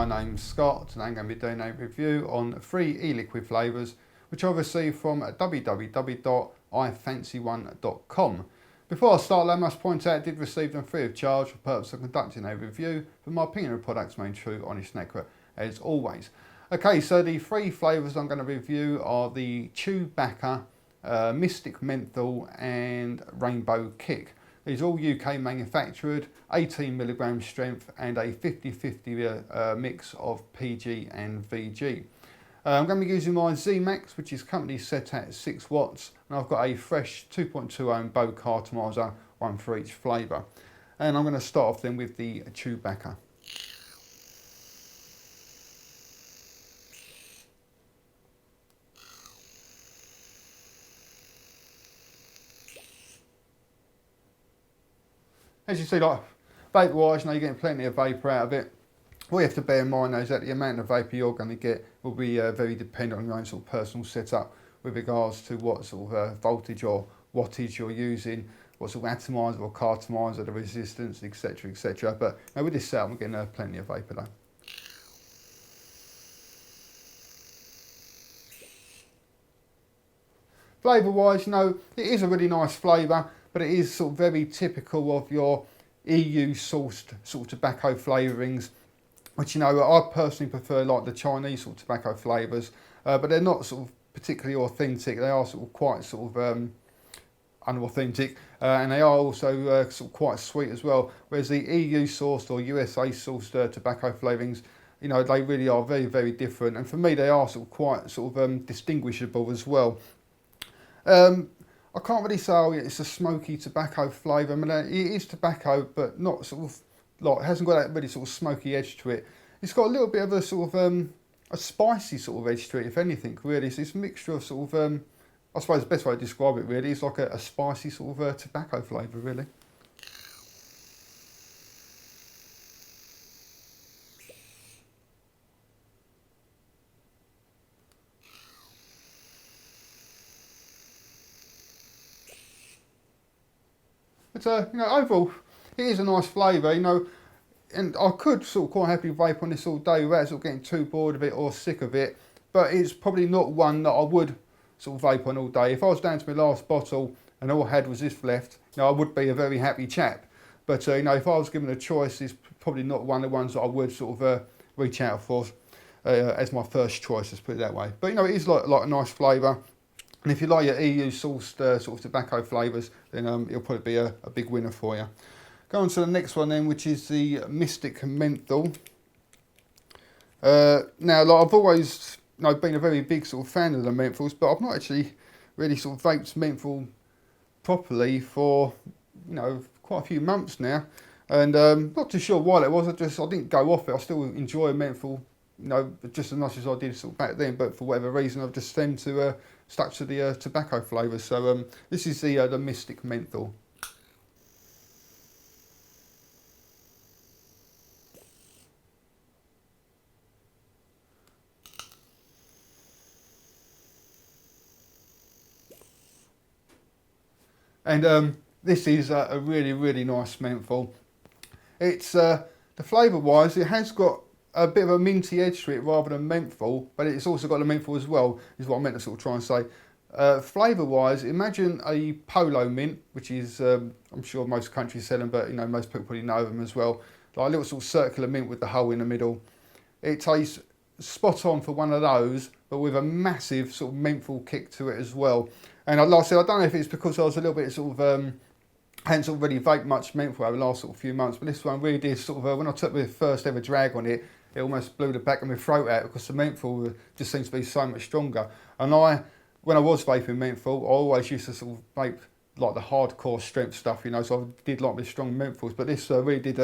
my name's Scott and I'm going to be doing a review on 3 e-liquid flavours which I received from www.ifancyone.com. Before I start, I must point out I did receive them free of charge for the purpose of conducting a review, but my opinion of products remain true, honest and accurate as always. Okay, so the 3 flavours I'm going to review are the Chewbacca, Mystic Menthol and Rainbow Kick. These are all UK manufactured, 18mg strength and a 50-50 mix of PG and VG. I'm going to be using my Z-Max, which is currently set at 6 watts, and I've got a fresh 2.2 ohm bow cartomiser, one for each flavour. And I'm going to start off then with the Chewbacca. As you see, like vapour wise, you're getting plenty of vapour out of it. What you have to bear in mind though is that the amount of vapour you're going to get will be very dependent on your own sort of personal setup with regards to what sort of voltage or wattage you're using, what sort of atomizer or cartomizer, the resistance, etc, etc. But with this setup, we're getting plenty of vapour though. Flavour wise, it is a really nice flavour, but it is sort of very typical of your EU sourced sort of tobacco flavourings, which I personally prefer, like the Chinese sort of tobacco flavours, but they're not sort of particularly authentic. They are sort of quite sort of unauthentic, and they are also sort of quite sweet as well. Whereas the EU sourced or USA sourced tobacco flavourings, they really are very, very different. And for me, they are sort of quite sort of distinguishable as well. I can't really say, it's a smoky tobacco flavour. I mean, it is tobacco, but not sort of, like, it hasn't got that really sort of smoky edge to it. It's got a little bit of a sort of, a spicy sort of edge to it, if anything, really. So it's a mixture of sort of, I suppose the best way to describe it, really, is like a spicy sort of tobacco flavour, really. But overall, it is a nice flavour, and I could sort of quite happily vape on this all day without sort of getting too bored of it or sick of it. But it's probably not one that I would sort of vape on all day. If I was down to my last bottle and all I had was this left, I would be a very happy chap. But if I was given a choice, it's probably not one of the ones that I would sort of reach out for as my first choice. Let's put it that way. But it is like a nice flavour. And if you like your EU sourced sort of tobacco flavours, then it'll probably be a big winner for you. Go on to the next one then, which is the Mystic Menthol. Now, like, I've always been a very big sort of fan of the menthols, but I've not actually really sort of vaped menthol properly for quite a few months now, and not too sure why that was. I didn't go off it. I still enjoy menthol, just as much as I did sort of back then, but for whatever reason I've just tend to stuck to the tobacco flavours. So this is the Mystic Menthol. And this is a really, really nice menthol. It's the flavour wise, it has got a bit of a minty edge to it rather than menthol, but it's also got the menthol as well, is what I meant to sort of try and say. Flavour wise, imagine a polo mint, which is, I'm sure most countries sell them, but most people probably know them as well. Like a little sort of circular mint with the hole in the middle. It tastes spot on for one of those, but with a massive sort of menthol kick to it as well. And like I said, I don't know if it's because I was a little bit sort of, hadn't sort of really vaped much menthol over the last sort of few months, but this one really did sort of, when I took my first ever drag on it, it almost blew the back of my throat out because the menthol just seems to be so much stronger. And when I was vaping menthol, I always used to sort of vape like the hardcore strength stuff, so I did like my strong menthols, but this really did,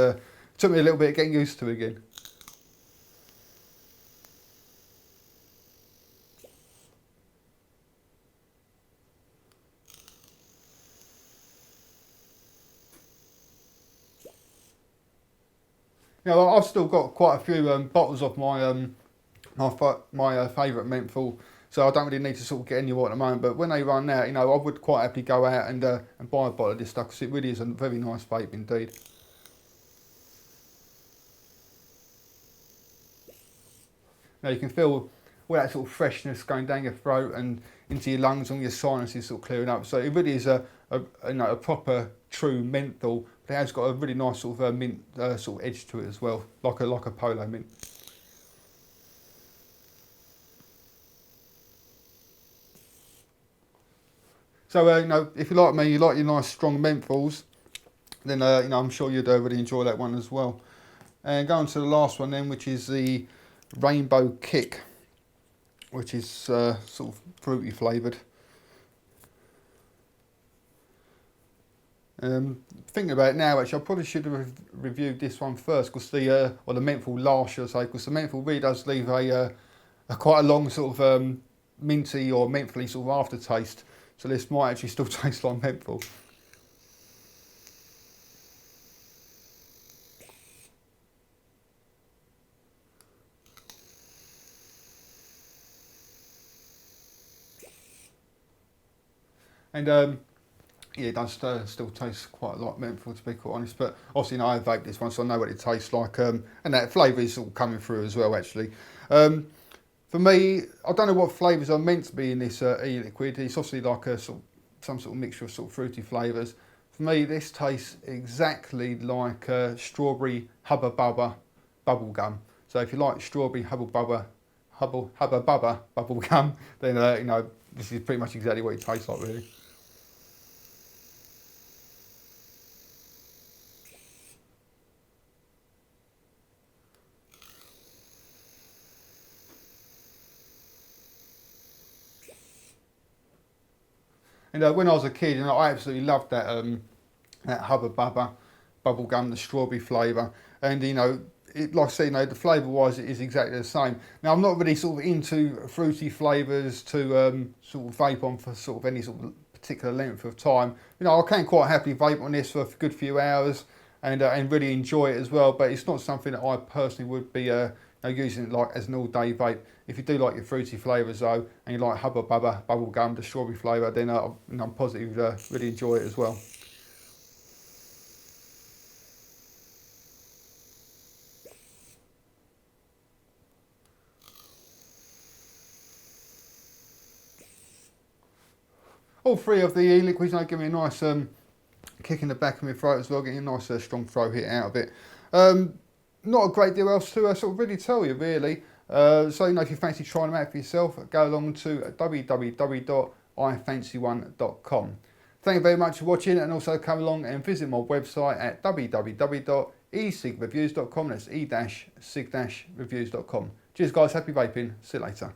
took me a little bit of getting used to again. I've still got quite a few bottles of my my favourite menthol, so I don't really need to sort of get any more at the moment. But when they run out, I would quite happily go out and buy a bottle of this stuff because it really is a very nice vape indeed. You can feel all that sort of freshness going down your throat and into your lungs, and your sinuses sort of clearing up. So it really is a proper true menthol. But it has got a really nice sort of mint sort of edge to it as well, like a polo mint. So if you like me, you like your nice strong menthols, then I'm sure you'd really enjoy that one as well. And going to the last one then, which is the Rainbow Kick, which is sort of fruity flavoured. Thinking about it now, actually, I probably should have reviewed this one first, because the menthol last, should I say, because the menthol really does leave a quite a long sort of minty or mentholy sort of aftertaste. So this might actually still taste like menthol. And yeah, it does still taste quite a lot menthol, to be quite honest. But obviously, I vape this one, so I know what it tastes like. And that flavour is all coming through as well, actually. For me, I don't know what flavours are meant to be in this e-liquid. It's obviously like some sort of mixture of sort of fruity flavours. For me, this tastes exactly like strawberry Hubba Bubba bubble gum. So if you like strawberry Hubba Bubba bubble gum, then this is pretty much exactly what it tastes like, really. And when I was a kid, I absolutely loved that Hubba Bubba bubble gum, the strawberry flavour. And like I say, the flavour wise, it is exactly the same. Now, I'm not really sort of into fruity flavours to sort of vape on for sort of any sort of particular length of time. I can quite happily vape on this for a good few hours and really enjoy it as well. But it's not something that I personally would be using it like as an all-day vape. If you do like your fruity flavours though, and you like Hubba Bubba bubble gum, the strawberry flavour, then I'm positive really enjoy it as well. All three of the e-liquids give me a nice kick in the back of my throat as well, getting a nice strong throat hit out of it. Not a great deal else to sort of really tell you, really. So if you fancy trying them out for yourself, go along to www.ifancyone.com. Thank you very much for watching, and also come along and visit my website at www.e-cig-reviews.com. That's e-cig-reviews.com. Cheers guys, happy vaping, see you later.